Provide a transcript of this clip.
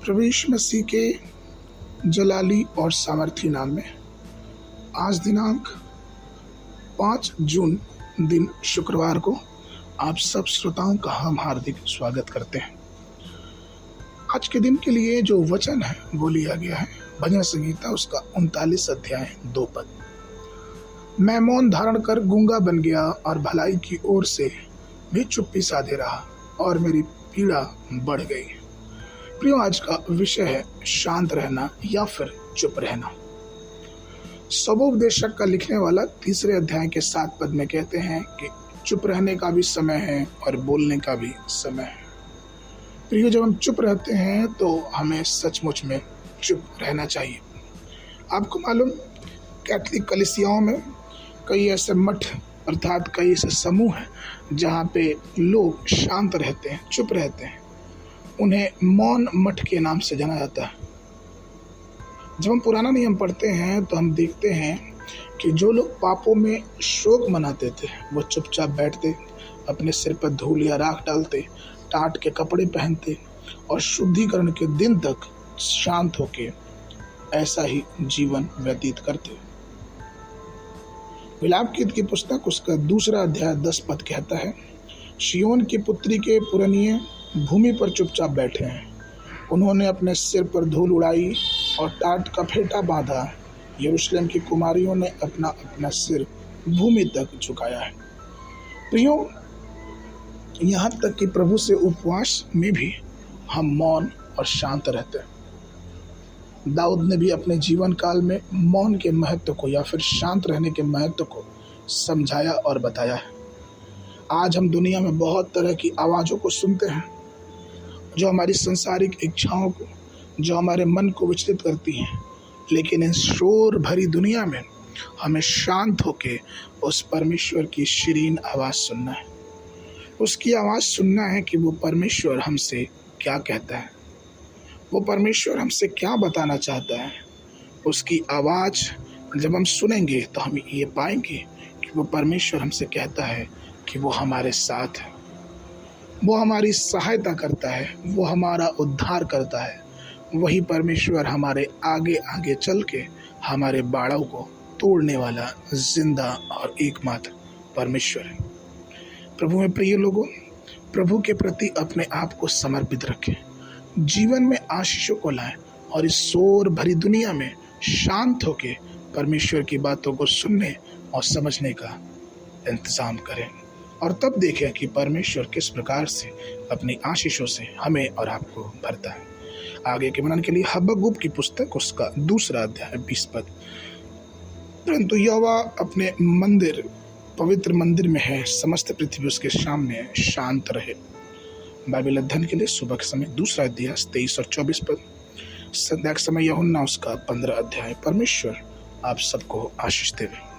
प्रभु यीशु मसीह के जलाली और सामर्थी नाम में आज दिनांक 5 जून दिन शुक्रवार को आप सब श्रोताओं का हम हार्दिक स्वागत करते हैं। आज के दिन के लिए जो वचन है वो लिया गया है भजन संहिता उसका 39 अध्याय 2 पद। मैं मौन धारण कर गूंगा बन गया और भलाई की ओर से भी चुप्पी साधे रहा और मेरी पीड़ा बढ़ गई। प्रियो, आज का विषय है शांत रहना या फिर चुप रहना। सबोपदेशक का लिखने वाला 3 अध्याय के 7 पद में कहते हैं कि चुप रहने का भी समय है और बोलने का भी समय है। प्रियो, जब हम चुप रहते हैं तो हमें सचमुच में चुप रहना चाहिए। आपको मालूम, कैथलिक कलीसियाओं में कई ऐसे मठ अर्थात कई ऐसे समूह हैं जहाँ पे लोग शांत रहते हैं, चुप रहते हैं। उन्हें मौन मठ के नाम से जाना जाता है। जब हम पुराना नियम पढ़ते हैं तो हम देखते हैं कि जो लोग पापों में शोक मनाते थे वो चुपचाप बैठते, अपने सिर पर धूल या राख डालते, टाट के कपड़े पहनते और शुद्धिकरण के दिन तक शांत होके ऐसा ही जीवन व्यतीत करते। विलाप गीत की पुस्तक उसका 2 अध्याय 10 पद कहता है, शियोन की पुत्री के पुरनिये भूमि पर चुपचाप बैठे हैं। उन्होंने अपने सिर पर धूल उड़ाई और टाट का फेंटा बांधा। यरूशलेम की कुमारियों ने अपना अपना सिर भूमि तक झुकाया है। प्रियो, यहाँ तक कि प्रभु से उपवास में भी हम मौन और शांत रहते हैं। दाऊद ने भी अपने जीवन काल में मौन के महत्व को या फिर शांत रहने के महत्व को समझाया और बताया है। आज हम दुनिया में बहुत तरह की आवाज़ों को सुनते हैं जो हमारी सांसारिक इच्छाओं को, जो हमारे मन को विचलित करती हैं, लेकिन इस शोर भरी दुनिया में हमें शांत होकर उस परमेश्वर की शीरीन आवाज़ सुनना है। उसकी आवाज़ सुनना है कि वो परमेश्वर हमसे क्या कहता है, वो परमेश्वर हमसे क्या बताना चाहता है। उसकी आवाज़ जब हम सुनेंगे तो हम ये पाएंगे कि वो परमेश्वर हमसे कहता है कि वो हमारे साथ है, वो हमारी सहायता करता है, वो हमारा उद्धार करता है। वही परमेश्वर हमारे आगे आगे चल के हमारे बाड़ों को तोड़ने वाला जिंदा और एकमात्र परमेश्वर है। प्रभु में प्रिय लोगों, प्रभु के प्रति अपने आप को समर्पित रखें, जीवन में आशीषों को लाएं और इस शोर भरी दुनिया में शांत होकर परमेश्वर की बातों को सुनने और समझने का इंतज़ाम करें और तब देखें कि परमेश्वर किस प्रकार से अपनी आशीषों से हमें और आपको भरता है। आगे के वर्णन के लिए हबक्कूक की पुस्तक उसका 2 अध्याय 20 पद। परंतु यहोवा अपने मंदिर पवित्र मंदिर में है, समस्त पृथ्वी उसके सामने शांत रहे। बाइबल अध्ययन के लिए सुबह के समय 2 अध्याय 23 और 24 पद। संध्या के समय यूहन्ना उसका 15 अध्याय। परमेश्वर आप सबको आशीष देवे।